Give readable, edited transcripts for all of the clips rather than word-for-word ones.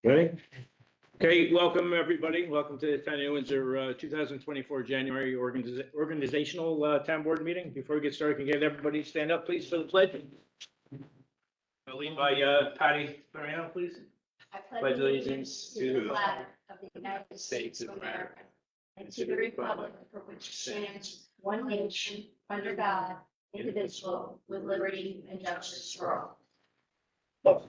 Ready? Okay, welcome, everybody. Welcome to the Town of Windsor 2024 January organizational town board meeting. Before we get started, can I get everybody to stand up, please, for the pledge? I'll lead by Patty Mariano, please. I pledge allegiance to the flag of the United States of America and to the republic for which it stands, one nation, under God, indivisible, with liberty and justice for all. All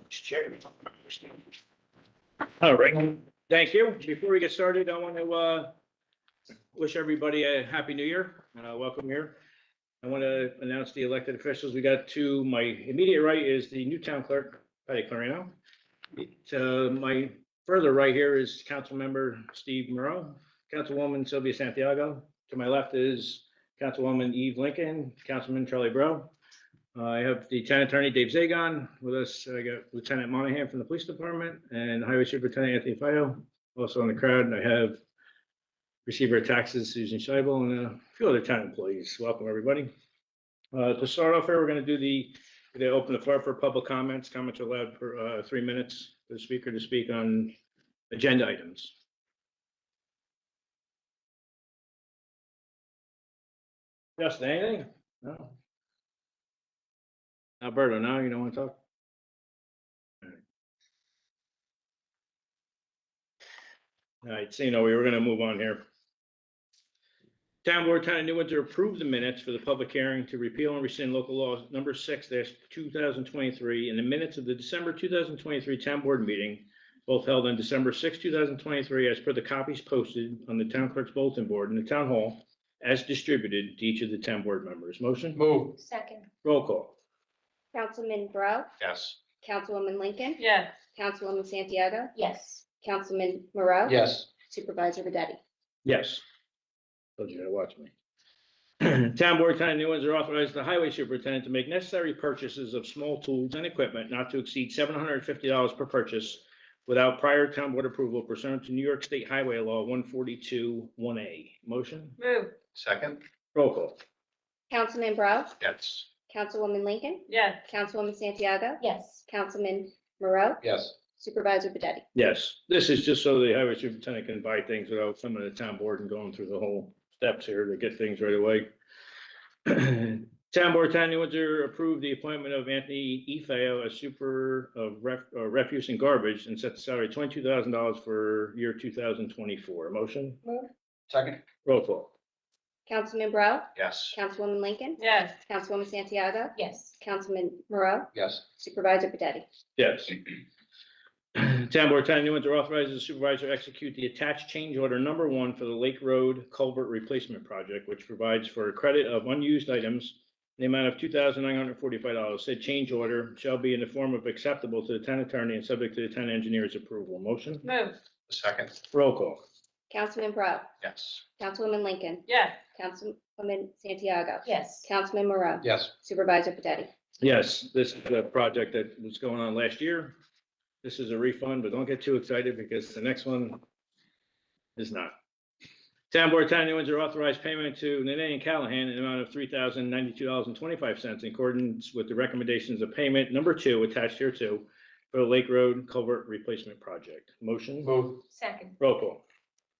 right, thank you. Before we get started, I want to wish everybody a happy new year. Welcome here. I want to announce the elected officials. We got to my immediate right is the new town clerk, Patty Clarino. To my further right here is Council Member Steve Moreau, Councilwoman Sylvia Santiago. To my left is Councilwoman Eve Lincoln, Councilman Charlie Breaux. I have the town attorney, Dave Zagon, with us. I got Lieutenant Monahan from the police department and Highway Superintendent Anthony Fio. Also in the crowd, I have Receiver of Taxes, Susan Scheibel, and a few other town employees. Welcome, everybody. To start off here, we're going to do open the floor for public comments. Comments are allowed for 3 minutes for the speaker to speak on agenda items. Justin, anything? No. Alberto, no, you don't want to talk? All right, so we were going to move on here. Town Board, Town of New Windsor approved the minutes for the public hearing to repeal and rescind local law number 6-2023 in the minutes of the December 2023 Town Board meeting, both held on December 6, 2023, as per the copies posted on the Town Clerk's bulletin board in the Town Hall, as distributed to each of the Town Board members. Motion? Move. Second. Roll call. Councilman Breaux, Yes. Councilwoman Lincoln, Yes. Councilwoman Santiago, Yes. Councilman Moreau. Yes. Supervisor Videtti. Yes. Told you to watch me. Town Board, Town of New Windsor authorized the highway superintendent to make necessary purchases of small tools and equipment not to exceed $750 per purchase without prior town board approval pursuant to New York State Highway Law 142-1A. Motion? Move. Second. Roll call. Councilman Breaux, Yes. Councilwoman Lincoln, Yes. Councilwoman Santiago, Yes. Councilman Moreau, Yes. Supervisor Videtti. Yes, this is just so the highway superintendent can buy things without coming to the town board and going through the whole steps here to get things right away. Town Board, Town of New Windsor approved the appointment of Anthony Efeo as super of refuse and garbage and set the salary $22,000 for year 2024. Motion? Move. Second. Roll call. Councilman Breaux, Yes. Councilwoman Lincoln, Yes. Councilwoman Santiago, Yes. Councilman Moreau, Yes. Supervisor Videtti. Yes. Town Board, Town of New Windsor authorizes the supervisor to execute the attached change order number 1 for the Lake Road Culvert Replacement Project, which provides for a credit of unused items in the amount of $2,945. Said change order shall be in the form of acceptable to the town attorney and subject to the town engineer's approval. Motion? Move. Second. Roll call. Councilman Breaux, Yes. Councilwoman Lincoln, Yes. Councilwoman Santiago, Yes. Councilman Moreau, Yes. Supervisor Videtti. Yes, this is a project that was going on last year. This is a refund, but don't get too excited because the next one is not. Town Board, Town of New Windsor authorized payment to Nene and Callahan in the amount of $3,092.25 in accordance with the recommendations of payment number 2 attached here too for the Lake Road Culvert Replacement Project. Motion? Move. Second. Roll call.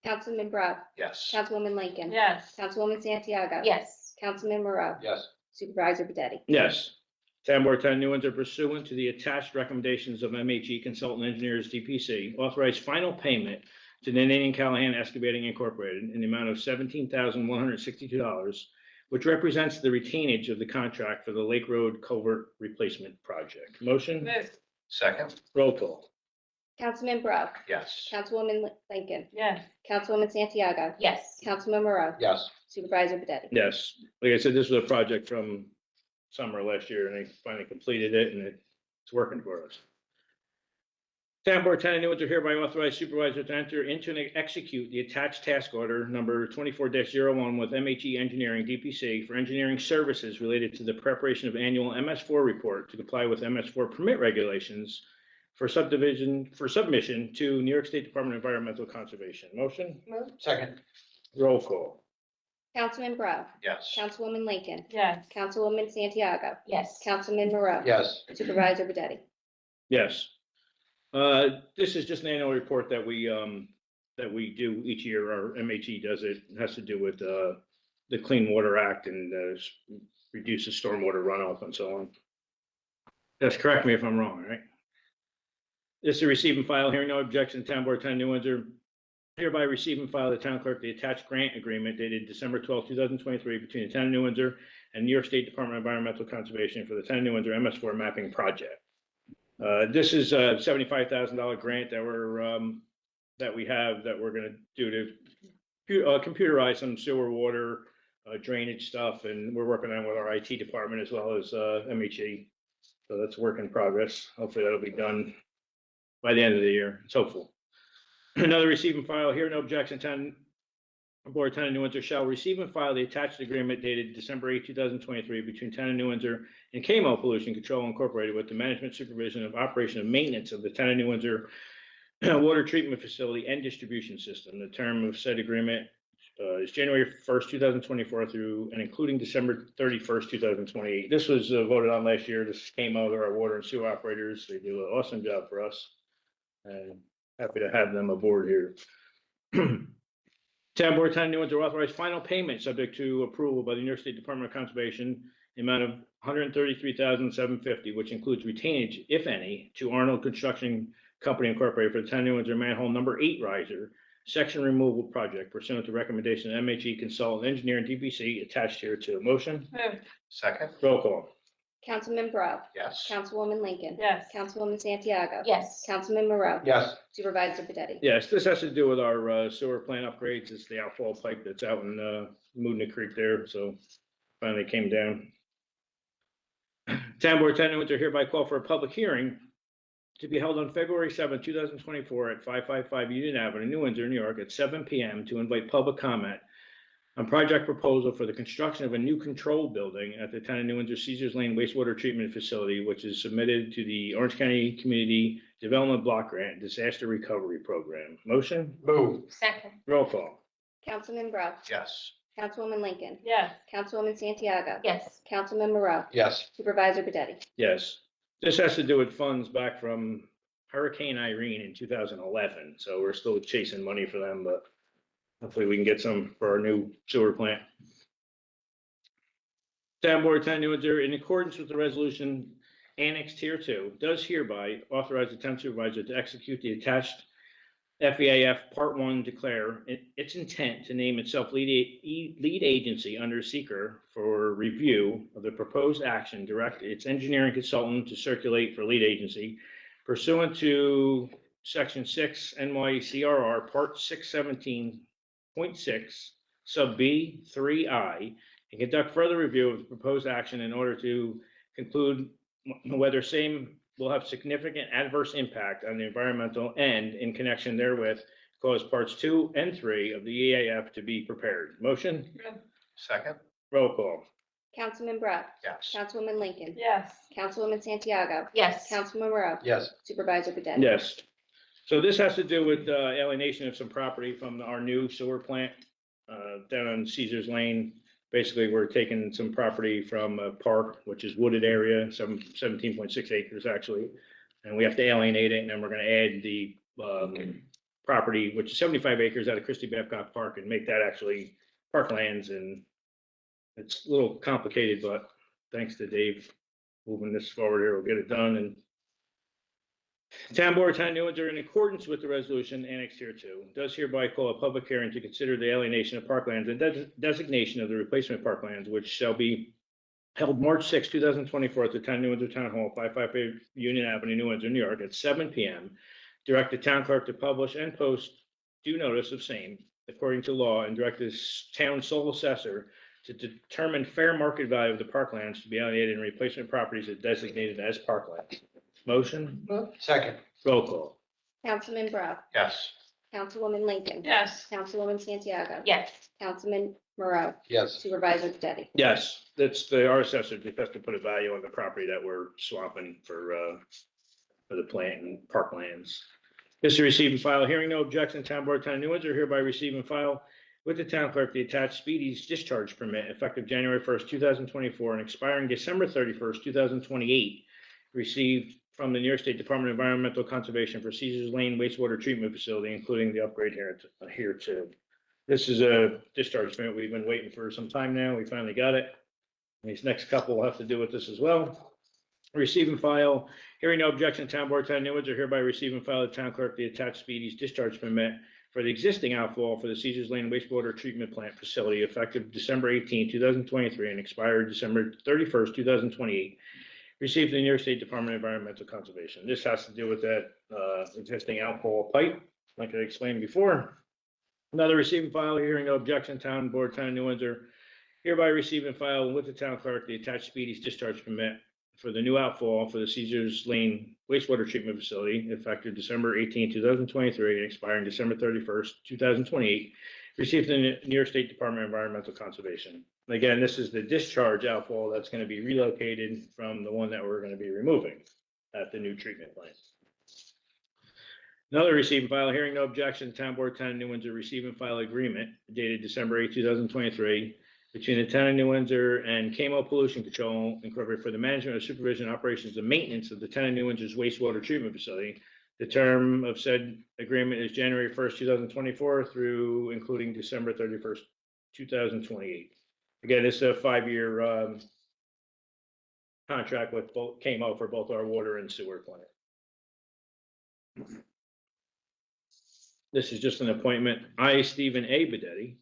Councilman Breaux, Yes. Councilwoman Lincoln, Yes. Councilwoman Santiago, Yes. Councilman Moreau, Yes. Supervisor Videtti. Yes. Town Board, Town of New Windsor pursuant to the attached recommendations of MHE Consultant Engineers DPC, authorized final payment to Nene and Callahan Excavating Incorporated in the amount of $17,162, which represents the retainage of the contract for the Lake Road Culvert Replacement Project. Motion? Move. Second. Roll call. Councilman Breaux, Yes. Councilwoman Lincoln, Yes. Councilwoman Santiago, Yes. Councilman Moreau, Yes. Supervisor Videtti. Yes. Like I said, this was a project from summer last year and they finally completed it and it's working for us. Town Board, Town of New Windsor hereby authorize supervisor to enter into and execute the attached task order number 24-01 with MHE Engineering DPC for engineering services related to the preparation of annual MS4 report to comply with MS4 permit regulations for submission to New York State Department of Environmental Conservation. Motion? Move. Second. Roll call. Councilman Breaux, Yes. Councilwoman Lincoln, Yes. Councilwoman Santiago, Yes. Councilman Moreau, Yes. Supervisor Videtti. Yes. This is just an annual report that we do each year. Our MHE does it. It has to do with, the Clean Water Act and, reduces stormwater runoff and so on. Just correct me if I'm wrong, right? This is a receive and file, hearing no objection, Town Board, Town of New Windsor, hereby receive and file the town clerk the attached grant agreement dated December 12, 2023 between the Town of New Windsor and New York State Department of Environmental Conservation for the Town of New Windsor MS4 mapping project. This is a $75,000 grant that we have that we're going to do to computerize some sewer, water, drainage stuff, and we're working on with our IT department as well as MHE. So that's work in progress. Hopefully that'll be done by the end of the year. It's hopeful. Another receive and file, here no objection, Town Board, Town of New Windsor shall receive and file the attached agreement dated December 8, 2023 between Town of New Windsor and KMO Pollution Control Incorporated with the management supervision of operation and maintenance of the Town of New Windsor water treatment facility and distribution system. The term of said agreement is January 1st, 2024 through and including December 31st, 2028. This was voted on last year. This came out of our water and sewer operators. They do an awesome job for us. And happy to have them aboard here. Town Board, Town of New Windsor authorize final payment subject to approval by the New York State Department of Conservation, the amount of $133,750, which includes retainage, if any, to Arnold Construction Company Incorporated for the Town of New Windsor manhole number 8 riser section removal project pursuant to recommendation of MHE consultant engineer and DPC attached here to motion. Moved. Second. Roll call. Councilman Bro, Yes. Councilwoman Lincoln, Yes. Councilwoman Santiago, Yes. Councilman Moreau, Yes. Supervisor Bedetti. Yes, this has to do with our sewer plant upgrades. It's the outfall pipe that's out in Moodna Creek there, so finally came down. Town Board, Town of New Windsor hereby call for a public hearing to be held on February 7, 2024 at 555 Union Avenue, New Windsor, New York at 7 p.m. to invite public comment on project proposal for the construction of a new control building at the Town of New Windsor Caesars Lane wastewater treatment facility, which is submitted to the Orange County Community Development Block Grant Disaster Recovery Program. Motion? Move. Second. Roll call. Councilman Bro, Yes. Councilwoman Lincoln, Yes. Councilwoman Santiago, Yes. Councilman Moreau, Yes. Supervisor Bedetti. Yes. This has to do with funds back from Hurricane Irene in 2011. So we're still chasing money for them, but hopefully we can get some for our new sewer plant. Town Board, Town of New Windsor, in accordance with the resolution annexed here too, does hereby authorize the town supervisor to execute the attached FEAF Part 1 declare its intent to name itself lead agency under seeker for review of the proposed action, direct its engineering consultant to circulate for lead agency pursuant to Section 6 NYCRR Part 617.6 sub B 3I and conduct further review of the proposed action in order to conclude whether same will have significant adverse impact on the environmental and in connection therewith cause parts 2 and 3 of the EAF to be prepared. Motion? Second. Roll call. Councilman Bro, Yes. Councilwoman Lincoln, Yes. Councilwoman Santiago, Yes. Councilman Moreau, Yes. Supervisor Bedetti. Yes. So this has to do with alienation of some property from our new sewer plant down on Caesars Lane. Basically, we're taking some property from a park, which is wooded area, 17.6 acres actually. And we have to alienate it, and then we're gonna add the property, which is 75 acres out of Christie Babcock Park, and make that actually parklands. And it's a little complicated, but thanks to Dave moving this forward here, we'll get it done. And Town Board, Town of New Windsor, in accordance with the resolution annexed here too, does hereby call a public hearing to consider the alienation of parklands and designation of the replacement parklands, which shall be held March 6, 2024 at the Town of New Windsor Town Hall, 558 Union Avenue, New Windsor, New York at 7 p.m. Direct the town clerk to publish and post due notice of same according to law and direct the town sole assessor to determine fair market value of the parklands to be alienated and replacement properties as designated as parklands. Motion? Second. Roll call. Councilman Bro, Yes. Councilwoman Lincoln, Yes. Councilwoman Santiago, Yes. Councilman Moreau, Yes. Supervisor Bedetti. Yes, that's our assessor just has to put a value on the property that we're swapping for the plant and parklands. This is receive and file. Hearing no objection, Town Board, Town of New Windsor hereby receive and file with the town clerk the attached Speedy's discharge permit effective January 1st, 2024 and expiring December 31st, 2028, received from the New York State Department of Environmental Conservation for Caesars Lane wastewater treatment facility, including the upgrade here too. This is a discharge permit we've been waiting for some time now. We finally got it. These next couple will have to do with this as well. Receive and file. Hearing no objection, Town Board, Town of New Windsor hereby receive and file the town clerk the attached Speedy's discharge permit for the existing outfall for the Caesars Lane wastewater treatment plant facility effective December 18, 2023, and expired December 31st, 2028. Received from the New York State Department of Environmental Conservation. This has to do with that existing outfall pipe, like I explained before. Another receive and file. Hearing no objection, Town Board, Town of New Windsor hereby receive and file with the town clerk the attached Speedy's discharge permit for the new outfall for the Caesars Lane wastewater treatment facility effective December 18, 2023, and expiring December 31st, 2028. Received from the New York State Department of Environmental Conservation. Again, this is the discharge outfall that's going to be relocated from the one that we're going to be removing at the new treatment plant. Another receive and file. Hearing no objection, Town Board, Town of New Windsor receive and file agreement dated December 8, 2023 between the Town of New Windsor and KMO Pollution Control Incorporated for the management of supervision, operations, and maintenance of the Town of New Windsor's wastewater treatment facility. The term of said agreement is January 1st, 2024 through including December 31st, 2028. Again, this is a 5-year contract with both KMO for both our water and sewer plant. This is just an appointment. I, Stephen A. Bedetti,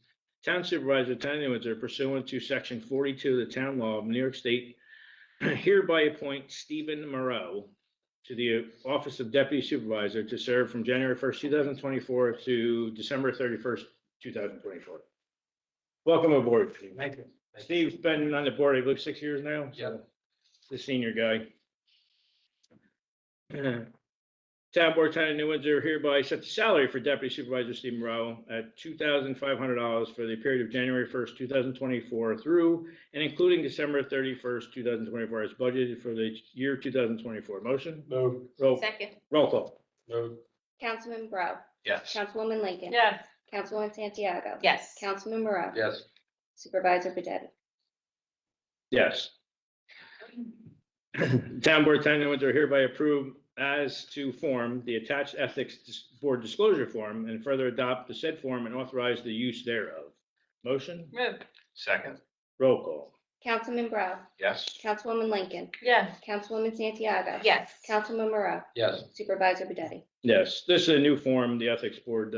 Town Supervisor, Town of New Windsor, pursuant to Section 42 of the Town Law of New York State, hereby appoint Stephen Moreau to the Office of Deputy Supervisor to serve from January 1st, 2024 to December 31st, 2024. Welcome aboard. Thank you. Steve's been on the board, I believe, 6 years now. Yeah. So the senior guy. Town Board, Town of New Windsor hereby set the salary for Deputy Supervisor Steve Moreau at $2,500 for the period of January 1st, 2024 through and including December 31st, 2024 as budgeted for the year 2024. Motion? Move. Second. Roll call. Move. Councilman Bro. Yes. Councilwoman Lincoln. Yes. Councilwoman Santiago. Yes. Councilman Moreau. Yes. Supervisor Bedetti. Yes. Town Board, Town of New Windsor hereby approve as to form the attached ethics board disclosure form and further adopt the said form and authorize the use thereof. Motion? Move. Second. Roll call. Councilman Bro. Yes. Councilwoman Lincoln. Yes. Councilwoman Santiago. Yes. Councilman Moreau. Yes. Supervisor Bedetti. Yes, this is a new form the ethics board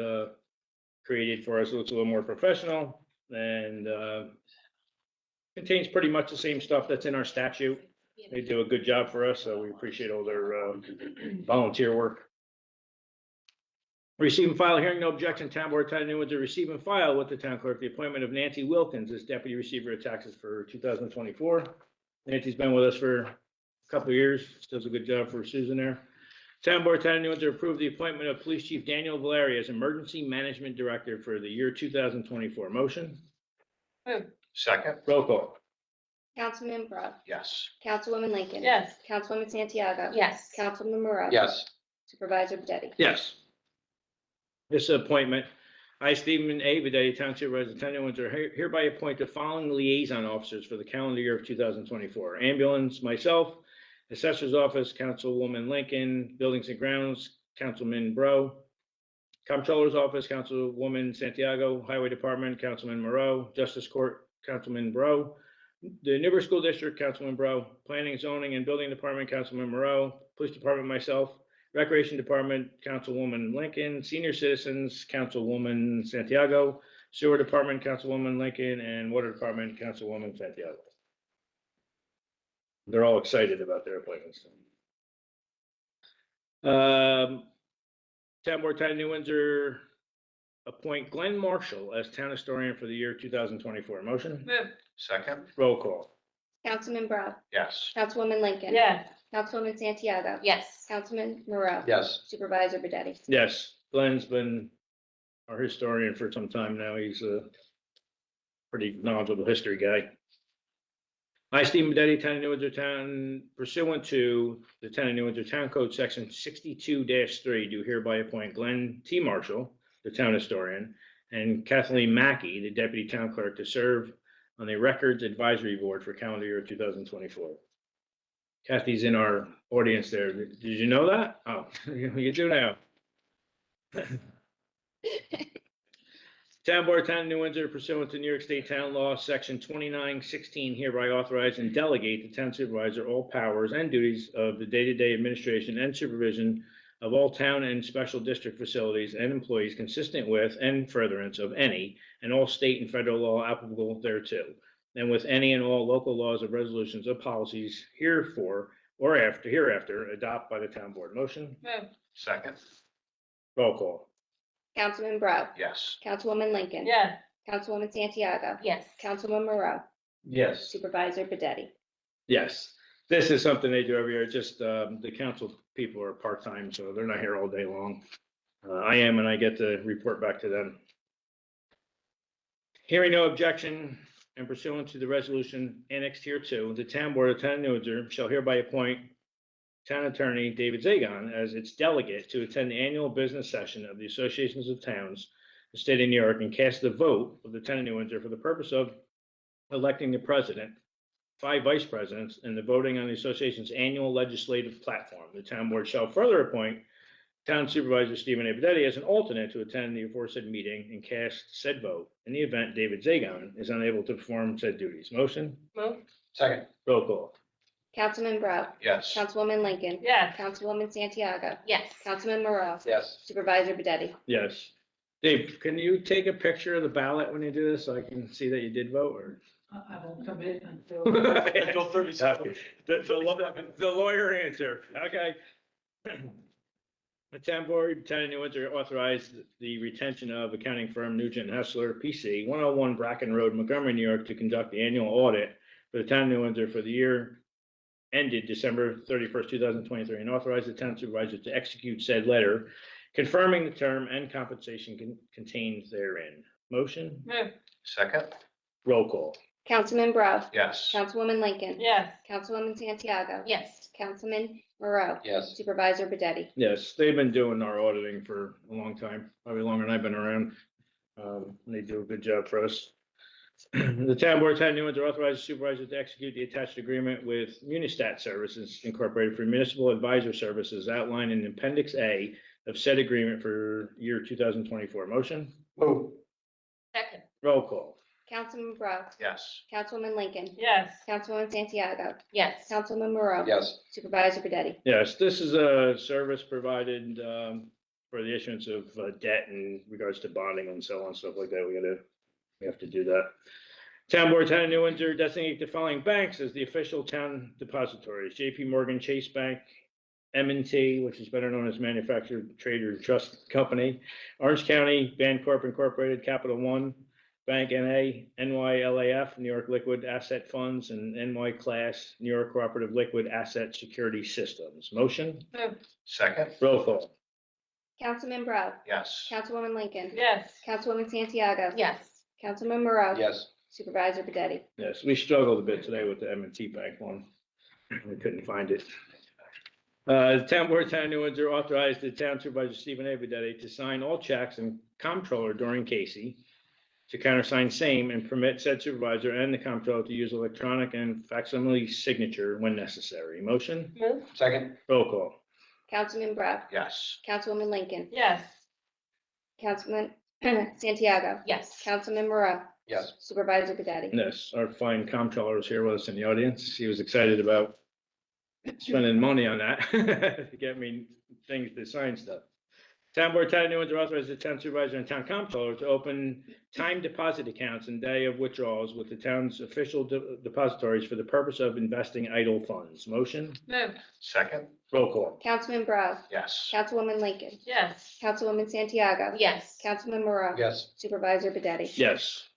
created for us. It looks a little more professional and contains pretty much the same stuff that's in our statute. They do a good job for us, so we appreciate all their volunteer work. Receive and file. Hearing no objection, Town Board, Town of New Windsor receive and file with the town clerk the appointment of Nancy Wilkins as Deputy Receiver of Taxes for 2024. Nancy's been with us for a couple of years, does a good job for Susan there. Town Board, Town of New Windsor approve the appointment of Police Chief Daniel Valeri as Emergency Management Director for the year 2024. Motion? Move. Second. Roll call. Councilman Bro. Yes. Councilwoman Lincoln. Yes. Councilwoman Santiago. Yes. Councilman Moreau. Yes. Supervisor Bedetti. Yes. This appointment, I, Stephen A. Bedetti, Town Supervisor, Town of New Windsor, hereby appoint the following liaison officers for the calendar year of 2024. Ambulance, myself, Assessor's Office, Councilwoman Lincoln, Buildings and Grounds, Councilman Bro, Comptroller's Office, Councilwoman Santiago, Highway Department, Councilman Moreau, Justice Court, Councilman Bro, the Newburgh School District, Councilman Bro, Planning, Zoning, and Building Department, Councilman Moreau, Police Department, myself, Recreation Department, Councilwoman Lincoln, Senior Citizens, Councilwoman Santiago, Sewer Department, Councilwoman Lincoln, and Water Department, Councilwoman Santiago. They're all excited about their appointments. Town Board, Town of New Windsor appoint Glenn Marshall as Town Historian for the year 2024. Motion? Move. Second. Roll call. Councilman Bro. Yes. Councilwoman Lincoln. Yes. Councilwoman Santiago. Yes. Councilman Moreau. Yes. Supervisor Bedetti. Yes, Glenn's been our historian for some time now. He's a pretty knowledgeable history guy. I, Stephen Bedetti, Town of New Windsor Town, pursuant to the Town of New Windsor Town Code Section 62-3, do hereby appoint Glenn T. Marshall, the town historian, and Kathleen Mackey, the deputy town clerk, to serve on the Records Advisory Board for calendar year 2024. Kathy's in our audience there. Did you know that? Oh, you do now. Town Board, Town of New Windsor pursuant to New York State Town Law, Section 2916, hereby authorize and delegate the town supervisor all powers and duties of the day-to-day administration and supervision of all town and special district facilities and employees consistent with and furtherance of any and all state and federal law applicable thereto, and with any and all local laws of resolutions of policies herefore or hereafter adopt by the town board. Motion? Move. Second. Roll call. Councilman Bro, Yes. Councilwoman Lincoln. Yes. Councilwoman Santiago. Yes. Councilman Moreau, Yes. Supervisor Bedetti. Yes, this is something they do every year, just, the council people are part-time, so they're not here all day long. I am, and I get to report back to them. Hearing no objection and pursuant to the resolution annexed here to, the town board of Town of New Windsor shall hereby appoint town attorney David Zagon as its delegate to attend the annual business session of the Associations of Towns, the state of New York, and cast the vote of the Town of New Windsor for the purpose of electing the president, 5 vice presidents, and the voting on the association's annual legislative platform. The town board shall further appoint Town Supervisor Stephen A. Bedetti as an alternate to attend the aforesaid meeting and cast said vote in the event David Zagon is unable to perform said duties. Motion? Move. Second. Roll call. Councilman Bro, Yes. Councilwoman Lincoln. Yes. Councilwoman Santiago. Yes. Councilman Moreau, Yes. Supervisor Bedetti. Yes. Dave, can you take a picture of the ballot when you do this so I can see that you did vote, or? I won't come in until. Until 30 seconds. The lawyer answer, okay. The town board, Town of New Windsor authorized the retention of accounting firm Nugent Hessler, PC, 101 Bracken Road, Montgomery, New York, to conduct the annual audit for the Town of New Windsor for the year ended December 31st, 2023, and authorized the town supervisor to execute said letter confirming the term and compensation contained therein. Motion? Move. Second. Roll call. Councilman Bro, Yes. Councilwoman Lincoln. Yes. Councilwoman Santiago. Yes. Councilman Moreau, Yes. Supervisor Bedetti. Yes, they've been doing our auditing for a long time, probably longer than I've been around. They do a good job for us. The town board, Town of New Windsor authorizes supervisor to execute the attached agreement with Munistat Services Incorporated for municipal advisor services outlined in Appendix A of said agreement for year 2024. Motion? Move. Second. Roll call. Councilman Bro, Yes. Councilwoman Lincoln. Yes. Councilwoman Santiago. Yes. Councilman Moreau. Yes. Supervisor Bedetti. Yes, this is a service provided for the issuance of debt in regards to bonding and so on, stuff like that. We have to do that. Town board, Town of New Windsor designate the following banks as the official town depositories: J.P. Morgan Chase Bank, M&T, which is better known as Manufactured Trader Trust Company, Orange County Bancorp Incorporated, Capital One Bank N.A., NYLAF, New York Liquid Asset Funds, and NY Class, New York Cooperative Liquid Asset Security Systems. Motion? Move. Second. Roll call. Councilman Bro, Yes. Councilwoman Lincoln. Yes. Councilwoman Santiago. Yes. Councilman Moreau. Yes. Supervisor Bedetti. Yes, we struggled a bit today with the M&T Bank one. We couldn't find it. The town board, Town of New Windsor authorized the town supervisor Stephen A. Bedetti to sign all checks and comptroller Doreen Casey to countersign same and permit said supervisor and the comptroller to use electronic and facsimile signature when necessary. Motion? Move. Second. Roll call. Councilman Bro, Yes. Councilwoman Lincoln. Yes. Councilman Santiago. Yes. Councilman Moreau. Yes. Supervisor Bedetti. Yes, our fine comptroller is here with us in the audience. He was excited about spending money on that to get me things to sign stuff. Town board, Town of New Windsor authorizes the town supervisor and town comptroller to open time deposit accounts and day of withdrawals with the town's official depositories for the purpose of investing idle funds. Motion? Move. Second. Roll call. Councilman Bro, Yes. Councilwoman Lincoln. Yes. Councilwoman Santiago. Yes. Councilman Moreau. Yes. Supervisor Bedetti. Yes.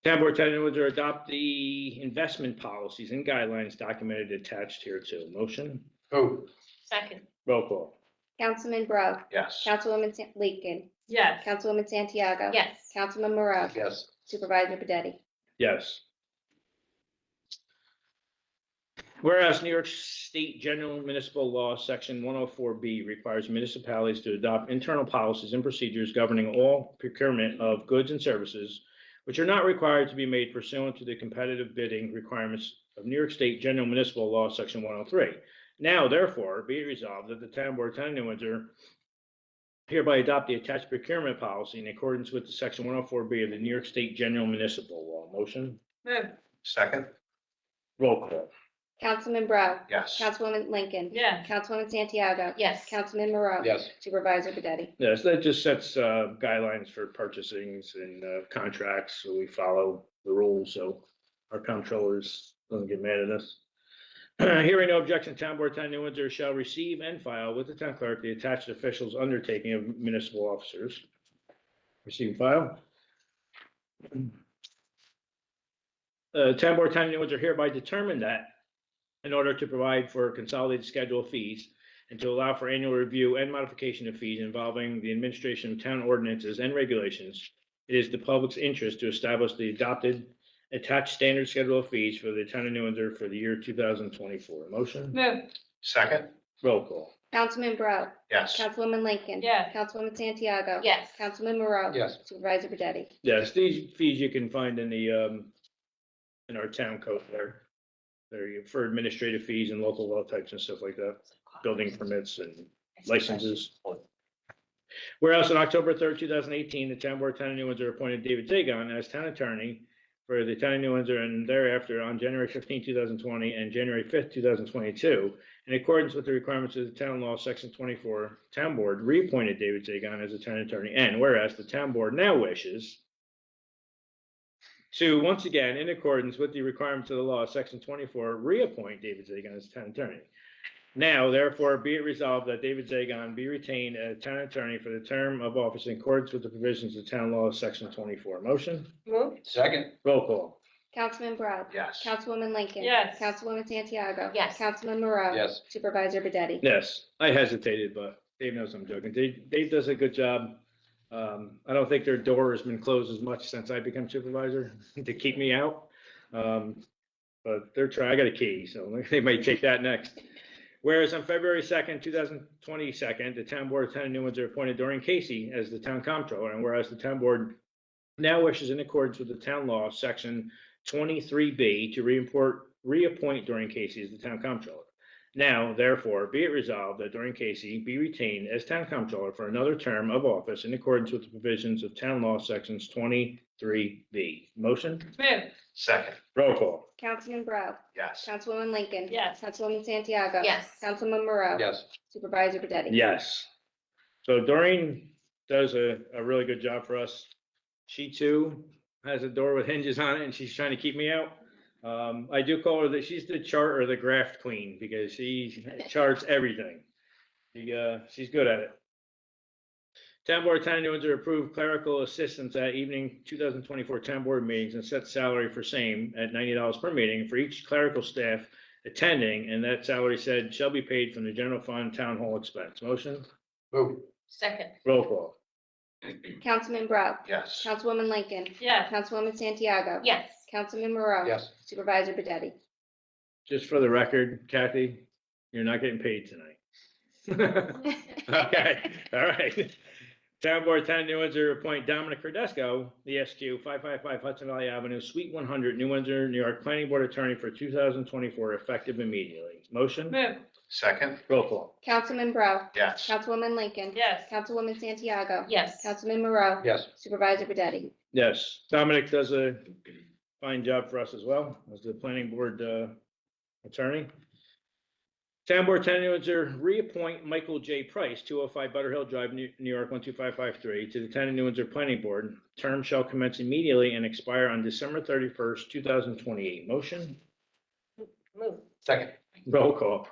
Town board, Town of New Windsor adopt the investment policies and guidelines documented attached here too. Motion? Move. Second. Roll call. Councilman Bro, Yes. Councilwoman Lincoln. Yes. Councilwoman Santiago. Yes. Councilman Moreau. Yes. Supervisor Bedetti. Yes. Whereas New York State General Municipal Law, Section 104B requires municipalities to adopt internal policies and procedures governing all procurement of goods and services which are not required to be made pursuant to the competitive bidding requirements of New York State General Municipal Law, Section 103. Now, therefore, be it resolved that the Town Board, Town of New Windsor hereby adopt the attached procurement policy in accordance with the Section 104B of the New York State General Municipal Law. Motion? Move. Second. Roll call. Councilman Brown, Yes. Councilwoman Lincoln, Yes. Councilwoman Santiago, Yes. Councilman Moreau. Yes. Supervisor Bededi. Yes, that just sets guidelines for purchasings and contracts, so we follow the rules, so our comptrollers don't get mad at us. Hearing no objection, Town Board, Town of New Windsor shall receive and file with the town clerk the attached officials' undertaking of municipal officers. Receive and file. Town Board, Town of New Windsor hereby determine that in order to provide for a consolidated schedule of fees and to allow for annual review and modification of fees involving the administration of town ordinances and regulations, it is the public's interest to establish the adopted attached standard schedule of fees for the town of New Windsor for the year 2024. Motion? Move. Second. Roll call. Councilman Brown, Yes. Councilwoman Lincoln. Yes. Councilwoman Santiago. Yes. Councilman Moreau. Yes. Supervisor Bededi. Yes, these fees you can find in the, in our town code there. They're for administrative fees and local law types and stuff like that, building permits and licenses. Whereas on October 3rd, 2018, the Town Board, Town of New Windsor appointed David Zagon as town attorney for the Town of New Windsor, and thereafter on January 15, 2020 and January 5th, 2022, in accordance with the requirements of the Town Law, Section 24, Town Board reappointed David Zagon as the town attorney. And whereas the Town Board now wishes to, once again, in accordance with the requirements of the law, Section 24, reappoint David Zagon as town attorney. Now, therefore, be it resolved that David Zagon be retained as town attorney for the term of office in accordance with the provisions of town law, Section 24. Motion? Move. Second. Roll call. Councilman Brown. Yes. Councilwoman Lincoln. Yes. Councilwoman Santiago. Yes. Councilman Moreau. Yes. Supervisor Bededi. Yes, I hesitated, but Dave knows I'm joking. Dave does a good job. I don't think their door has been closed as much since I become supervisor to keep me out. But they're trying, I got a key, so they might take that next. Whereas on February 2nd, 2022, the Town Board of Town of New Windsor appointed Doreen Casey as the town comptroller, and whereas the town board now wishes in accordance with the town law, Section 23B, to reappoint Doreen Casey as the town comptroller. Now, therefore, be it resolved that Doreen Casey be retained as town comptroller for another term of office in accordance with the provisions of town law, Sections 23B. Motion? Move. Second. Roll call. Councilman Brown. Yes. Councilwoman Lincoln. Yes. Councilwoman Santiago. Yes. Councilman Moreau. Yes. Supervisor Bededi. Yes. So Doreen does a really good job for us. She too has a door with hinges on it and she's trying to keep me out. I do call her that she's the chart or the graft queen because she charts everything. She's good at it. Town Board, Town of New Windsor approved clerical assistance at evening 2024 Town Board meetings and set salary for same at $90 per meeting for each clerical staff attending, and that salary said shall be paid from the general fund town hall expense. Motion? Move. Second. Roll call. Councilman Brown. Yes. Councilwoman Lincoln. Yes. Councilwoman Santiago. Yes. Councilman Moreau. Yes. Supervisor Bededi. Just for the record, Kathy, you're not getting paid tonight. Okay, all right. Town Board, Town of New Windsor appoint Dominic Cordesco, ESQ, 555 Hudson Valley Avenue, Suite 100, New Windsor, New York, Planning Board Attorney for 2024, effective immediately. Motion? Move. Second. Roll call. Councilman Brown. Yes. Councilwoman Lincoln. Yes. Councilwoman Santiago. Yes. Councilman Moreau. Yes. Supervisor Bededi. Yes, Dominic does a fine job for us as well as the Planning Board Attorney. Town Board, Town of New Windsor reappoint Michael J. Price, 205 Butterhill Drive, New York, 12553, to the Town of New Windsor Planning Board. Term shall commence immediately and expire on December 31st, 2028. Motion? Move. Second. Roll call.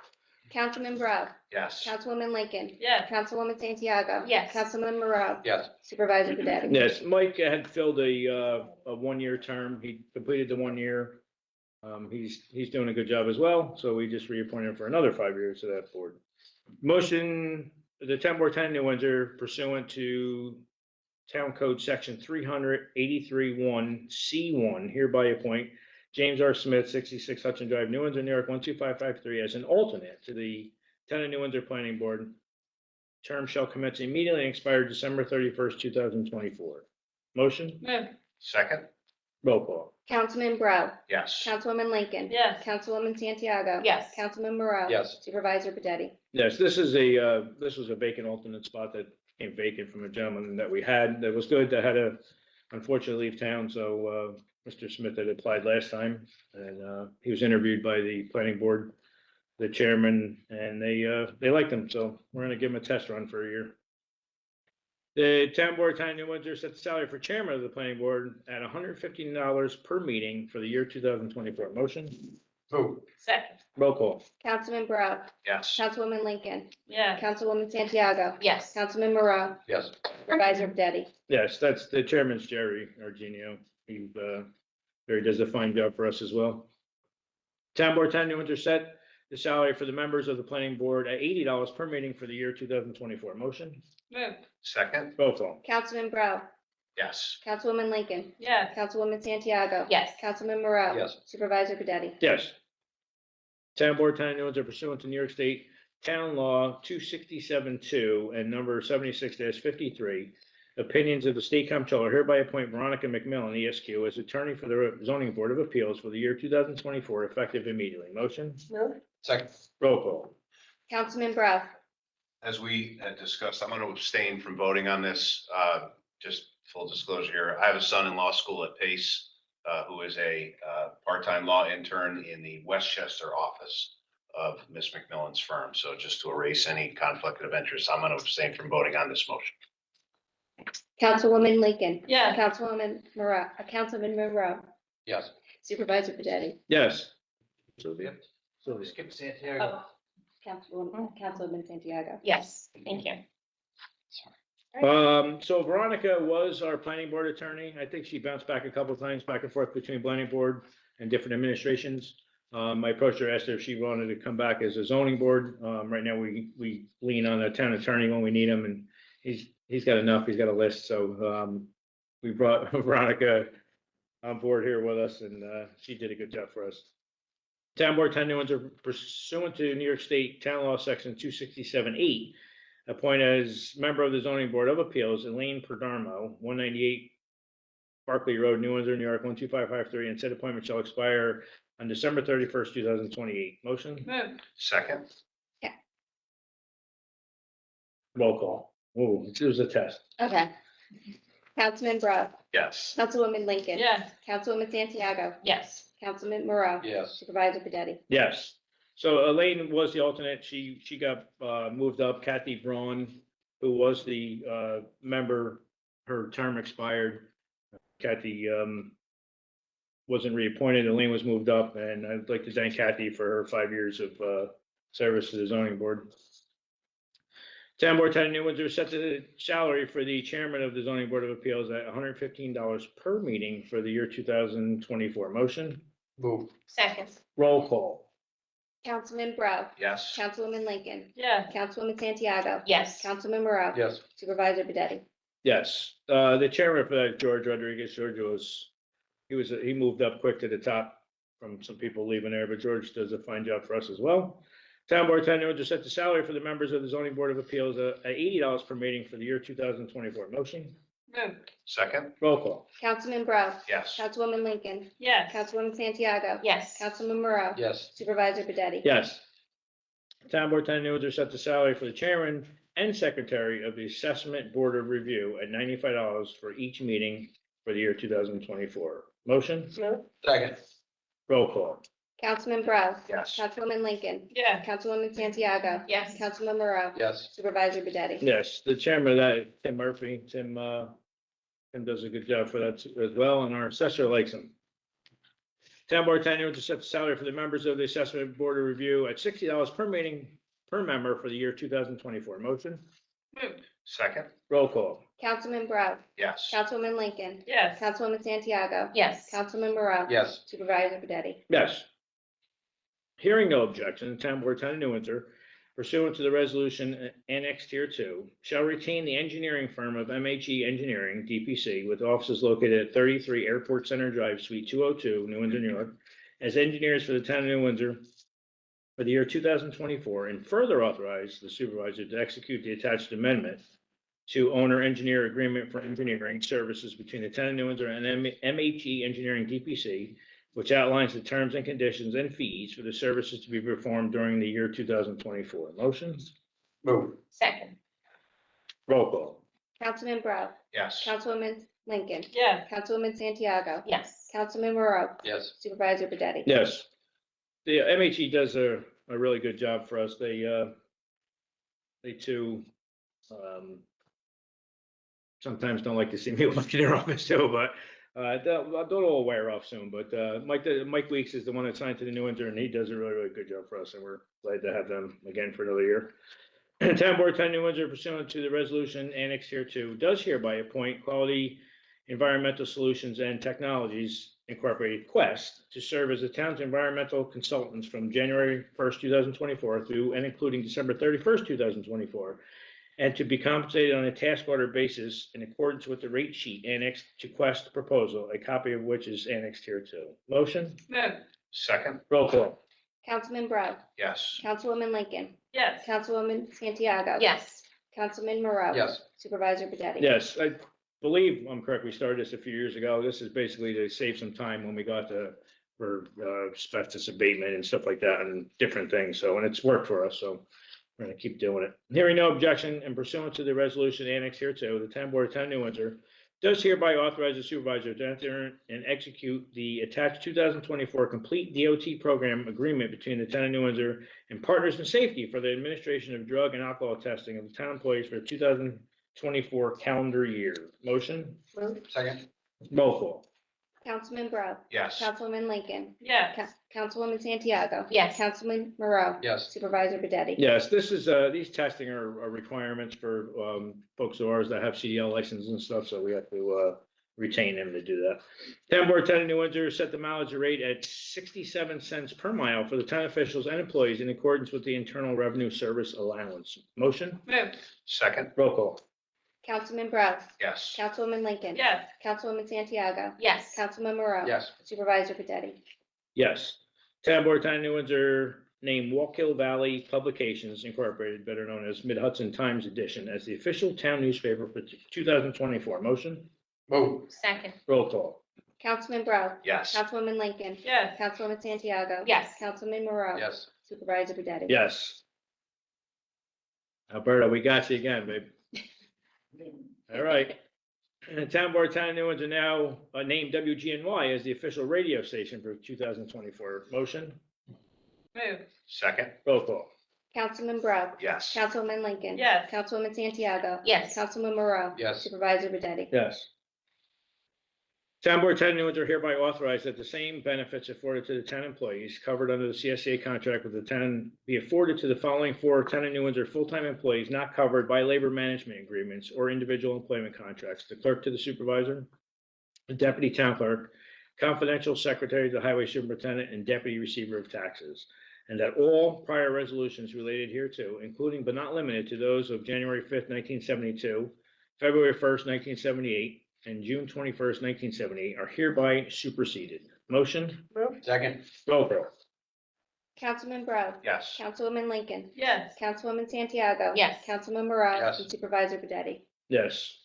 Councilman Brown. Yes. Councilwoman Lincoln. Yes. Councilwoman Santiago. Yes. Councilman Moreau. Yes. Supervisor Bededi. Yes, Mike had filled a one-year term. He completed the 1 year. He's doing a good job as well, so we just reappointed him for another 5 years to that board. Motion, the Town Board, Town of New Windsor pursuant to Town Code Section 383-1C1 hereby appoint James R. Smith, 66 Hudson Drive, New Windsor, New York, 12553, as an alternate to the Town of New Windsor Planning Board. Term shall commence immediately and expire December 31st, 2024. Motion? Move. Second. Roll call. Councilman Bro, Yes. Councilwoman Lincoln. Yes. Councilwoman Santiago. Yes. Councilman Moreau. Yes. Supervisor Pedetti. Yes, this was a vacant alternate spot that came vacant from a gentleman that we had that was good, that had to unfortunately leave town. So, Mr. Smith had applied last time and, he was interviewed by the planning board, the chairman, and they liked him. So we're gonna give him a test run for a year. The town board, town of New Windsor, set the salary for chairman of the planning board at $115 per meeting for the year 2024. Motion, Move. Second. roll call. Councilman Bro, Yes. Councilwoman Lincoln. Yes. Councilwoman Santiago. Yes. Councilman Moreau. Yes. Supervisor Pedetti. Yes, that's the chairman's Jerry Argenio. Jerry does a fine job for us as well. Town board, town of New Windsor set the salary for the members of the planning board at $80 per meeting for the year 2024. Motion, Move. Second. roll call. Councilman Bro, Yes. Councilwoman Lincoln. Yes. Councilwoman Santiago. Yes. Councilman Moreau. Yes. Supervisor Pedetti. Yes. Town board, town of New Windsor pursuant to New York State Town Law 267-2 and number 76-53, opinions of the state comptroller hereby appoint Veronica McMillan, ESQ, as attorney for the zoning board of appeals for the year 2024, effective immediately. Motion, Move. Second. roll call. Councilman Bro, As we had discussed, I'm going to abstain from voting on this. Just full disclosure here, I have a son in law school at Pace, who is a part-time law intern in the Westchester office of Miss McMillan's firm. So just to erase any conflict of interest, I'm going to abstain from voting on this motion. Councilwoman Lincoln. Yes. Councilman Moreau. Yes. Supervisor Pedetti. Yes. Sylvia? We skipped Santiago. Councilwoman Santiago. Yes. Thank you. So Veronica was our planning board attorney. I think she bounced back a couple of times, back and forth between planning board and different administrations. I approached her, asked her if she wanted to come back as a zoning board. Right now, we lean on the town attorney when we need him, and he's got enough. He's got a list, so we brought Veronica on board here with us, and she did a good job for us. Town board, town of New Windsor, pursuant to New York State Town Law Section 267-8, appoint as member of the zoning board of appeals Elaine Perdarmo, 198 Barclay Road, New Windsor, New York, 12553, and said appointment shall expire on December 31st, 2028. Motion, Move. Second. roll call. Oh, it was a test. Okay. Councilman Bro, Yes. Councilwoman Lincoln. Yes. Councilwoman Santiago. Yes. Councilman Moreau. Yes. Supervisor Pedetti. Yes. So Elaine was the alternate. She got moved up. Kathy Braun, who was the member, her term expired. Kathy wasn't reappointed. Elaine was moved up, and I'd like to thank Kathy for her 5 years of service to the zoning board. Town board, town of New Windsor set the salary for the chairman of the zoning board of appeals at $115 per meeting for the year 2024. Motion, Move. Second. roll call. Councilman Bro, Yes. Councilwoman Lincoln. Yes. Councilwoman Santiago. Yes. Councilman Moreau. Yes. Supervisor Pedetti. Yes, the chairman for that, George Rodriguez, he moved up quick to the top from some people leaving there, but George does a fine job for us as well. Town board, town of New Windsor set the salary for the members of the zoning board of appeals at $80 per meeting for the year 2024. Motion, Move. Second. roll call. Councilman Bro, Yes. Councilwoman Lincoln. Yes. Councilwoman Santiago. Yes. Councilman Moreau. Yes. Supervisor Pedetti. Yes. Town board, town of New Windsor set the salary for the chairman and secretary of the assessment board of review at $95 for each meeting for the year 2024. Motion, Move. Second. roll call. Councilman Bro, Yes. Councilwoman Lincoln. Yes. Councilwoman Santiago. Yes. Councilman Moreau. Yes. Supervisor Pedetti. Yes, the chairman of that, Tim Murphy, Tim does a good job for that as well, and our assessor likes him. Town board, town of New Windsor set the salary for the members of the assessment board of review at $60 per meeting per member for the year 2024. Motion, Move. Second. roll call. Councilman Bro, Yes. Councilwoman Lincoln. Yes. Councilwoman Santiago. Yes. Councilman Moreau. Yes. Supervisor Pedetti. Yes. Hearing no objection, the town board, town of New Windsor, pursuant to the resolution annexed here 2, shall retain the engineering firm of MHE Engineering, DPC, with offices located at 33 Airport Center Drive, Suite 202, New Windsor, New York, as engineers for the town of New Windsor for the year 2024, and further authorize the supervisor to execute the attached amendment to owner engineer agreement for engineering services between the town of New Windsor and MHE Engineering DPC, which outlines the terms and conditions and fees for the services to be performed during the year 2024. Motion? Move. Second. Roll call. Councilman Bro, Yes. Councilwoman Lincoln, Yes. Councilwoman Santiago, Yes. Councilman Moreau, Yes. Supervisor Bededi. Yes. The MHE does a really good job for us. They too, sometimes don't like to see me walk in their office too, but, they'll all wear off soon, but, Mike Weeks is the one that's signed to the New Windsor, and he does a really, really good job for us, and we're glad to have them again for another year. Town Board, Town of New Windsor pursuant to the resolution annexed here to, does hereby appoint Quality Environmental Solutions and Technologies Incorporated Quest to serve as the town's environmental consultants from January 1st, 2024 through and including December 31st, 2024, and to be compensated on a task order basis in accordance with the rate sheet annexed to Quest proposal, a copy of which is annexed here too. Motion? Move. Second. Roll call. Councilman Bro, Yes. Councilwoman Lincoln, Yes. Councilwoman Santiago. Yes. Councilman Moreau. Yes. Supervisor Bededi. Yes, I believe I'm correct. We started this a few years ago. This is basically to save some time when we got for asbestos abatement and stuff like that and different things. So, and it's worked for us, so we're gonna keep doing it. Hearing no objection and pursuant to the resolution annexed here to the Town Board of Town of New Windsor does hereby authorize the supervisor to enter and execute the attached 2024 complete DOT program agreement between the Town of New Windsor and Partners in Safety for the administration of drug and alcohol testing of the town employees for the 2024 calendar year. Motion? Move. Second. Roll call. Councilman Bro, Yes. Councilwoman Lincoln, Yes. Councilwoman Santiago. Yes. Councilman Moreau. Yes. Supervisor Bededi. Yes, this is, these testing are requirements for, folks of ours that have CDL licenses and stuff, so we have to, retain them to do that. Town Board, Town of New Windsor set the mileage rate at 67 cents per mile for the town officials and employees in accordance with the Internal Revenue Service allowance. Motion? Move. Second. Roll call. Councilman Bro, Yes. Councilwoman Lincoln. Yes. Councilwoman Santiago. Yes. Councilman Moreau. Yes. Supervisor Bededi. Yes. Town Board, Town of New Windsor named Wallkill Valley Publications Incorporated, better known as Mid Hudson Times Edition, as the official town newspaper for 2024. Motion? Move. Second. Roll call. Councilman Bro, Yes. Councilwoman Lincoln. Yes. Councilwoman Santiago. Yes. Councilman Moreau. Yes. Supervisor Bededi. Yes. Alberta, we got you again, babe. All right. And Town Board, Town of New Windsor now named WGNY as the official radio station for 2024. Motion? Move. Second. Roll call. Councilman Bro, Yes. Councilwoman Lincoln. Yes. Councilwoman Santiago. Yes. Councilman Moreau. Yes. Supervisor Bededi. Yes. Town Board, Town of New Windsor hereby authorized that the same benefits afforded to the town employees covered under the CSA contract with the town be afforded to the following four Town of New Windsor full-time employees not covered by labor management agreements or individual employment contracts. The clerk to the supervisor, the deputy town clerk, confidential secretary to the highway superintendent, and deputy receiver of taxes. And that all prior resolutions related hereto, including but not limited to those of January 5th, 1972, February 1st, 1978, and June 21st, 1978, are hereby superseded. Motion? Second. Roll call. Councilman Bro, Yes. Councilwoman Lincoln. Yes. Councilwoman Santiago. Yes. Councilman Moreau. Yes. And Supervisor Bededi. Yes.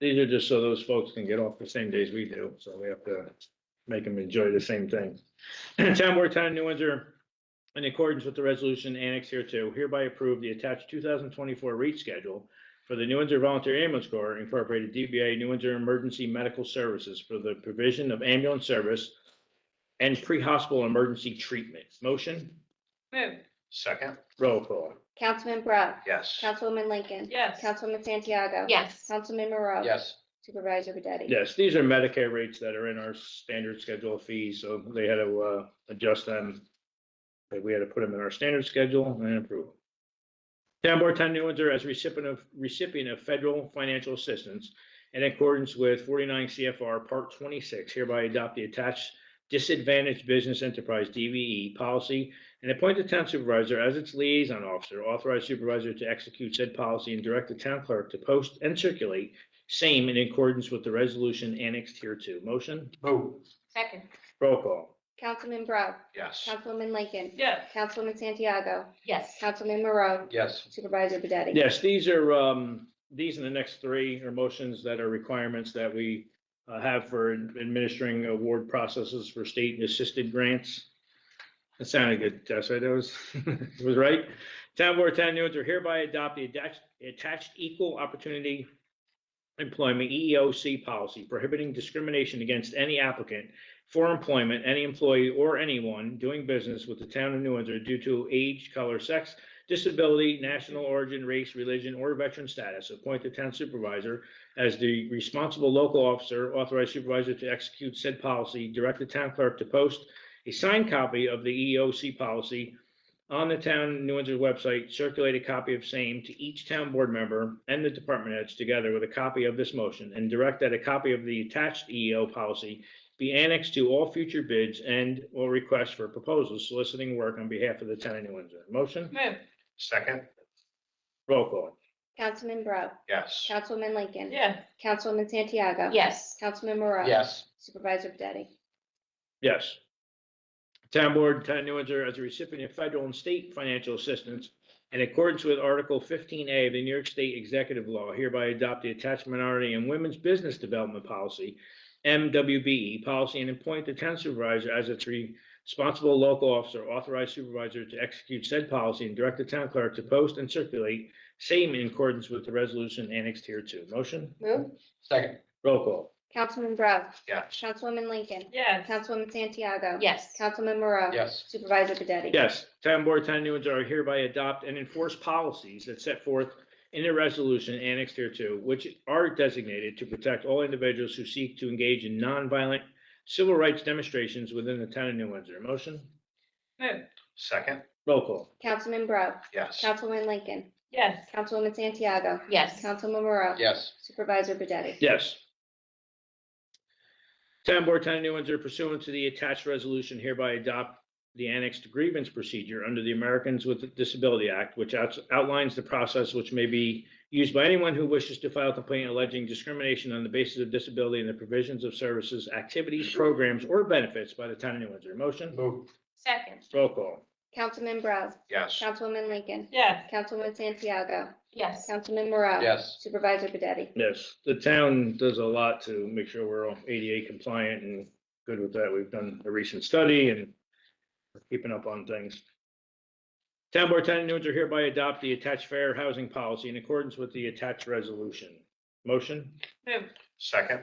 These are just so those folks can get off the same days we do, so we have to make them enjoy the same thing. Town Board, Town of New Windsor, in accordance with the resolution annexed hereto, hereby approve the attached 2024 rate schedule for the New Windsor Volunteer Ambulance Corps Incorporated DBA New Windsor Emergency Medical Services for the provision of ambulance service and pre-hospital emergency treatment. Motion? Move. Second. Roll call. Councilman Bro, Yes. Councilwoman Lincoln. Yes. Councilwoman Santiago. Yes. Councilman Moreau. Yes. Supervisor Bededi. Yes, these are Medicare rates that are in our standard schedule of fees, so they had to adjust them. But we had to put them in our standard schedule and approve. Town Board, Town of New Windsor, as recipient of federal financial assistance in accordance with 49 CFR Part 26, hereby adopt the attached Disadvantaged Business Enterprise DVE policy and appoint the town supervisor as its liaison officer, authorized supervisor to execute said policy, and direct the town clerk to post and circulate same in accordance with the resolution annexed hereto. Motion? Move. Second. Roll call. Councilman Bro, Yes. Councilwoman Lincoln. Yes. Councilwoman Santiago. Yes. Councilman Moreau. Yes. Supervisor Bededi. Yes, these are these and the next three are motions that are requirements that we have for administering award processes for state assisted grants. That sounded good, Jess, right? That was, was right. Town Board of Town of New Windsor hereby adopt the attached equal opportunity employment EEOC policy prohibiting discrimination against any applicant for employment, any employee or anyone doing business with the town of New Windsor due to age, color, sex, disability, national origin, race, religion, or veteran status. Appoint the town supervisor as the responsible local officer, authorized supervisor to execute said policy, direct the town clerk to post a signed copy of the EEOC policy on the town New Windsor website, circulate a copy of same to each town board member and the department heads together with a copy of this motion, and direct that a copy of the attached EEO policy be annexed to all future bids and or requests for proposals soliciting work on behalf of the town of New Windsor. Motion? Move. Second. Roll call. Councilman Bro, Yes. Councilwoman Lincoln. Yes. Councilwoman Santiago. Yes. Councilman Moreau. Yes. Supervisor Bededi. Yes. Town Board, Town of New Windsor, as a recipient of federal and state financial assistance, in accordance with Article 15A of the New York State Executive Law, hereby adopt the attached minority and women's business development policy, MWBE policy, and appoint the town supervisor as its responsible local officer, authorized supervisor to execute said policy, and direct the town clerk to post and circulate same in accordance with the resolution annexed here to. Motion? Move. Second. Roll call. Councilman Bro, Yes. Councilwoman Lincoln. Yes. Councilwoman Santiago. Yes. Councilman Moreau. Yes. Supervisor Bededi. Yes, Town Board, Town of New Windsor are hereby adopt and enforce policies that set forth in the resolution annexed hereto, which are designated to protect all individuals who seek to engage in nonviolent civil rights demonstrations within the town of New Windsor. Motion? Move. Second. Roll call. Councilman Bro, Yes. Councilwoman Lincoln. Yes. Councilwoman Santiago. Yes. Councilman Moreau. Yes. Supervisor Bededi. Yes. Town Board, Town of New Windsor pursuant to the attached resolution hereby adopt the annexed grievance procedure under the Americans with Disability Act, which outlines the process which may be used by anyone who wishes to file a complaint alleging discrimination on the basis of disability and the provisions of services, activities, programs, or benefits by the town of New Windsor. Motion? Move. Second. Roll call. Councilman Bro, Yes. Councilwoman Lincoln. Yes. Councilwoman Santiago. Yes. Councilman Moreau. Yes. Supervisor Bededi. Yes, the town does a lot to make sure we're all ADA compliant and good with that. We've done a recent study and we're keeping up on things. Town Board, Town of New Windsor hereby adopt the attached fair housing policy in accordance with the attached resolution. Motion? Move. Second.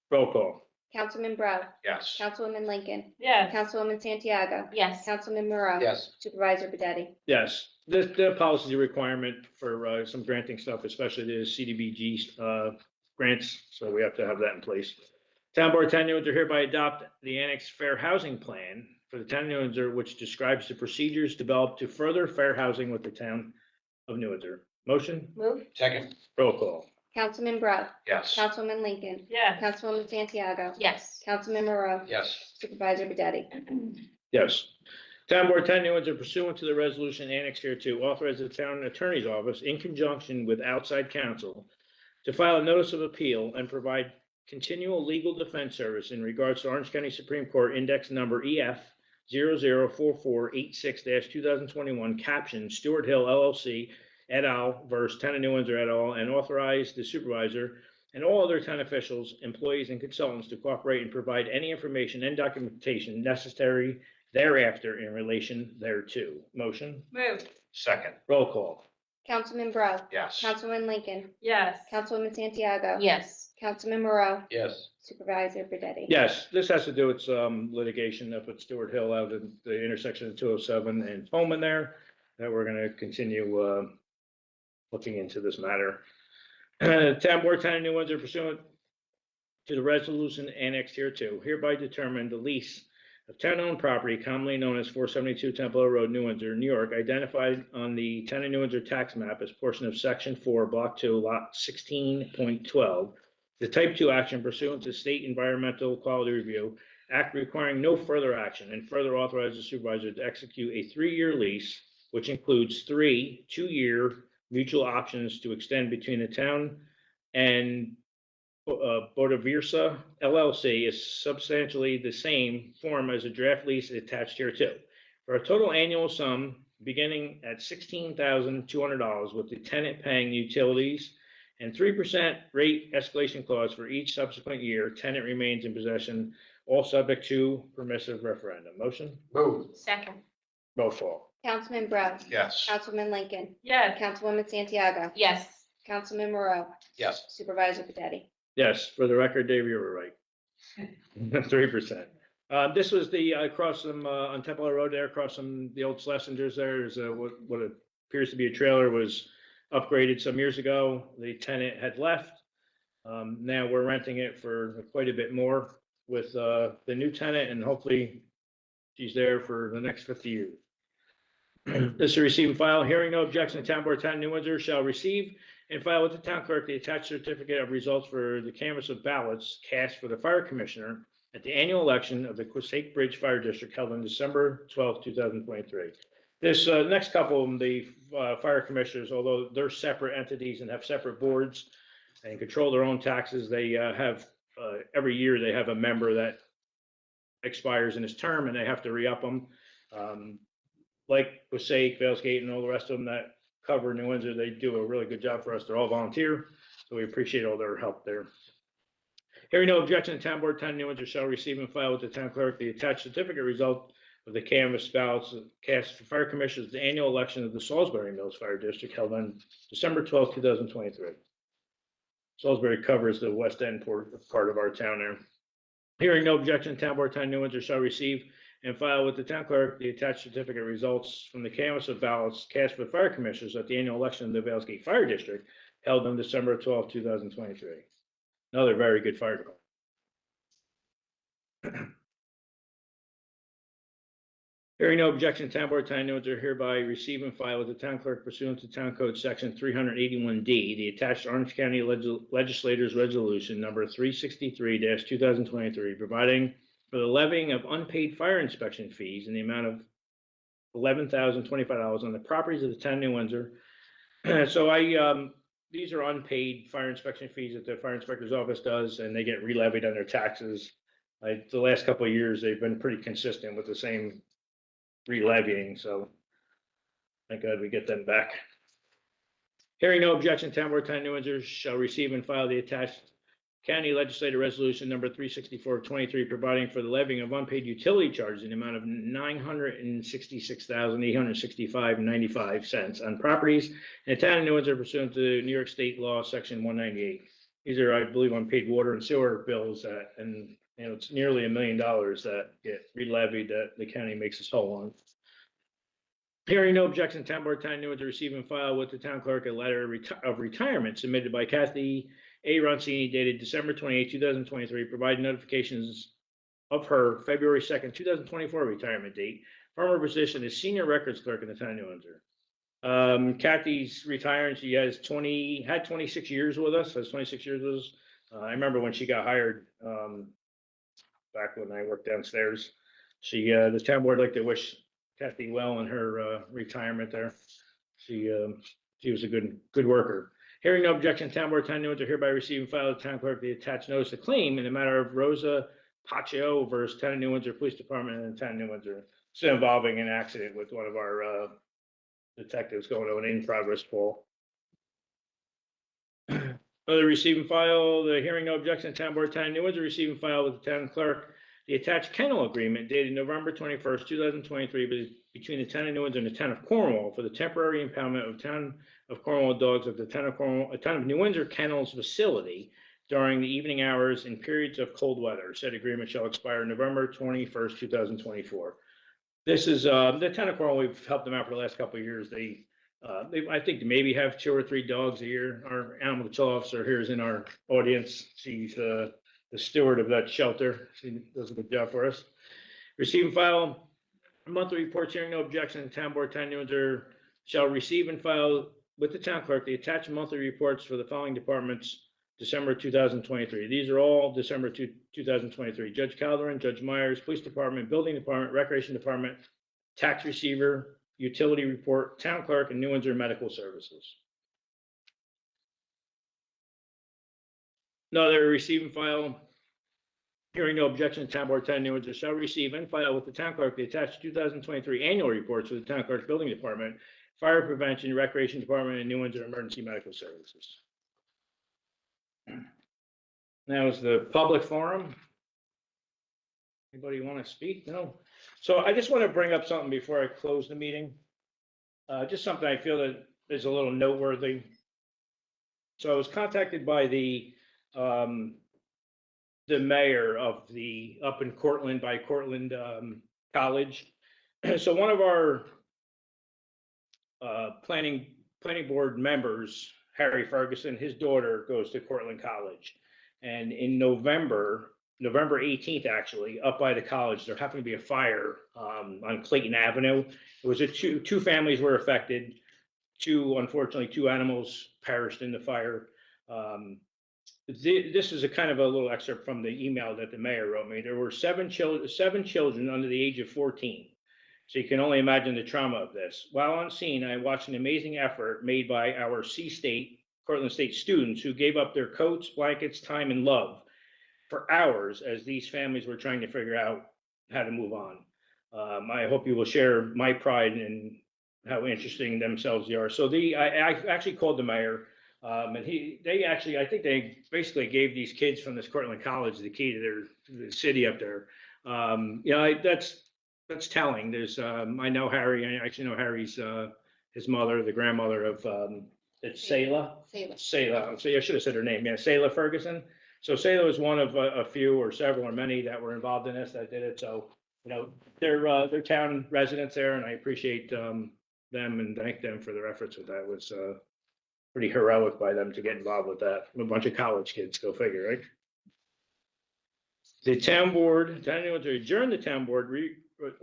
Roll call. Councilman Bro, Yes. Councilwoman Lincoln. Yes. Councilwoman Santiago. Yes. Councilman Moreau. Yes. Supervisor Bededi. Yes, the policy is a requirement for some granting stuff, especially the CDBG grants, so we have to have that in place. Town Board, Town of New Windsor hereby adopt the annexed fair housing plan for the town of New Windsor, which describes the procedures developed to further fair housing with the town of New Windsor. Motion? Move. Second. Roll call. Councilman Bro, Yes. Councilwoman Lincoln. Yes. Councilwoman Santiago. Yes. Councilman Moreau. Yes. Supervisor Bededi. Yes. Town Board, Town of New Windsor pursuant to the resolution annexed here to authorize the town attorney's office in conjunction with outside counsel to file a notice of appeal and provide continual legal defense service in regards to Orange County Supreme Court Index Number EF 004486-2021, captioned Stewart Hill LLC et al. Versus Town of New Windsor et al., and authorize the supervisor and all other town officials, employees, and consultants to cooperate and provide any information and documentation necessary thereafter in relation thereto. Motion? Move. Second. Roll call. Councilman Bro, Yes. Councilwoman Lincoln. Yes. Councilwoman Santiago. Yes. Councilman Moreau. Yes. Supervisor Bededi. Yes, this has to do with some litigation up at Stewart Hill out at the intersection of 207 and Pullman there, that we're going to continue looking into this matter. Town Board, Town of New Windsor pursuant to the resolution annexed here to hereby determine the lease of town-owned property commonly known as 472 Temple Road, New Windsor, New York, identified on the Town of New Windsor tax map as portion of Section 4, Block 2, Lot 16.12. The Type 2 action pursuant to State Environmental Quality Review Act requiring no further action, and further authorize the supervisor to execute a 3-year lease, which includes 3 2-year mutual options to extend between the town and Bodavirsa LLC is substantially the same form as a draft lease attached here too, for a total annual sum beginning at $16,200, with the tenant paying utilities and 3% rate escalation clause for each subsequent year. Tenant remains in possession, all subject to permissive referendum. Motion? Move. Second. Roll call. Councilman Brown, Yes. Councilman Lincoln, Yes. Councilwoman Santiago, Yes. Councilman Moreau, Yes. Supervisor Pedetti. Yes, for the record, Dave, you were right. 3%. This was the, across from, on Temple Road there, across from the old Schlesingers there, is what appears to be a trailer was upgraded some years ago. The tenant had left. Now we're renting it for quite a bit more with, the new tenant, and hopefully she's there for the next 50 years. This is a receive and file. Hearing no objection, the Town Board of Town of New Windsor shall receive and file with the town clerk the attached certificate of results for the canvass of ballots cast for the fire commissioner at the annual election of the Quisake Bridge Fire District held on December 12, 2023. This next couple of them, the fire commissioners, although they're separate entities and have separate boards and control their own taxes, they have every year they have a member that expires in his term and they have to re-up them. Like Quisake, Valesgate, and all the rest of them that cover New Windsor, they do a really good job for us. They're all volunteer, so we appreciate all their help there. Hearing no objection, the Town Board of Town of New Windsor shall receive and file with the town clerk the attached certificate result of the canvass ballots cast for fire commissioners the annual election of the Salisbury Mills Fire District held on December 12, 2023. Salisbury covers the west end part of our town there. Hearing no objection, Town Board of Town of New Windsor shall receive and file with the town clerk the attached certificate results from the canvass of ballots cast for fire commissioners at the annual election of the Valesgate Fire District held on December 12, 2023. Another very good fire department. Hearing no objection, Town Board of Town of New Windsor hereby receive and file with the town clerk pursuant to Town Code Section 381D, the attached Orange County Legislators Resolution number 363-2023, providing for the levying of unpaid fire inspection fees in the amount of $11,025 on the properties of the town of New Windsor. So these are unpaid fire inspection fees that the fire inspector's office does, and they get re-levied on their taxes. The last couple of years, they've been pretty consistent with the same re-levying, so thank God we get them back. Hearing no objection, Town Board of Town of New Windsor shall receive and file the attached County Legislative Resolution number 364-23, providing for the levying of unpaid utility charges in the amount of $966,865.95 on properties in the town of New Windsor pursuant to New York State Law, Section 198. These are, I believe, unpaid water and sewer bills and it's nearly $1 million that get re-levied that the county makes us whole on. Hearing no objection, Town Board of Town of New Windsor receive and file with the town clerk a letter of retirement submitted by Kathy A. Roncini dated December 28, 2023, providing notifications of her February 2nd, 2024 retirement date from her position as senior records clerk in the town of New Windsor. Kathy's retiring. She had 26 years with us, has 26 years with us. I remember when she got hired, back when I worked downstairs. The town board like to wish Kathy well in her retirement there. She was a good worker. Hearing no objection, Town Board of Town of New Windsor hereby receive and file the town clerk the attached notice of claim in the matter of Rosa Paccio versus Town of New Windsor Police Department and the Town of New Windsor. It's involving an accident with one of our detectives going on in progress, Paul. Other receive and file, the hearing no objection, Town Board of Town of New Windsor receive and file with the town clerk the attached kennel agreement dated November 21st, 2023 between the town of New Windsor and the town of Cornwall for the temporary impoundment of town of Cornwall dogs of the town of New Windsor Kennels facility during the evening hours and periods of cold weather. Said agreement shall expire November 21st, 2024. This is the town of Cornwall. We've helped them out for the last couple of years. They I think they maybe have 2 or 3 dogs a year. Our animal control officer here is in our audience. She's the steward of that shelter. She does a good job for us. Receive and file monthly reports. Hearing no objection, the Town Board of Town of New Windsor shall receive and file with the town clerk the attached monthly reports for the following departments December 2023. These are all December 2023. Judge Calderon, Judge Myers, Police Department, Building Department, Recreation Department, Tax Receiver, Utility Report, Town Clerk, and New Windsor Medical Services. Another receive and file. Hearing no objection, Town Board of Town of New Windsor shall receive and file with the Town Clerk the attached 2023 annual reports for the Town Clerk, Building Department, Fire Prevention, Recreation Department, and New Windsor Emergency Medical Services. Now is the public forum. Anybody want to speak? No? So I just want to bring up something before I close the meeting. Just something I feel that is a little noteworthy. So I was contacted by the mayor of up in Cortland, by Cortland College. So one of our planning board members, Harry Ferguson, his daughter goes to Cortland College. And in November 18th, actually, up by the college, there happened to be a fire on Clayton Avenue. It was two families were affected. Unfortunately, two animals perished in the fire. This is a kind of a little excerpt from the email that the mayor wrote me. There were seven children under the age of 14. So you can only imagine the trauma of this. While on scene, I watched an amazing effort made by our Cortland State students who gave up their coats, blankets, time, and love for hours as these families were trying to figure out how to move on. I hope you will share my pride in how interesting themselves they are. So I actually called the mayor, and I think they basically gave these kids from this Cortland College the key to the city up there. That's telling. I know Harry. I actually know Harry's his mother, the grandmother of it's Selah. Selah. So I should have said her name. Yeah, Selah Ferguson. So Selah was one of a few or several or many that were involved in this that did it. So they're town residents there, and I appreciate them and thank them for their efforts with that. It was pretty heroic by them to get involved with that. A bunch of college kids, go figure, right? The town board, to adjourn the town board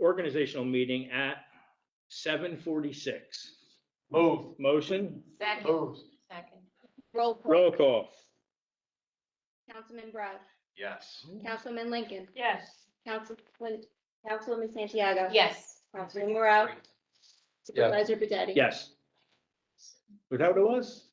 organizational meeting at 7:46. Move. Motion, Second. Move. Second. Roll call. roll call. Councilman Brown, Yes. Councilman Lincoln, Yes. Councilwoman Santiago. Yes. Councilman Morale. Supervisor Bedetti. Yes. Was that what it was?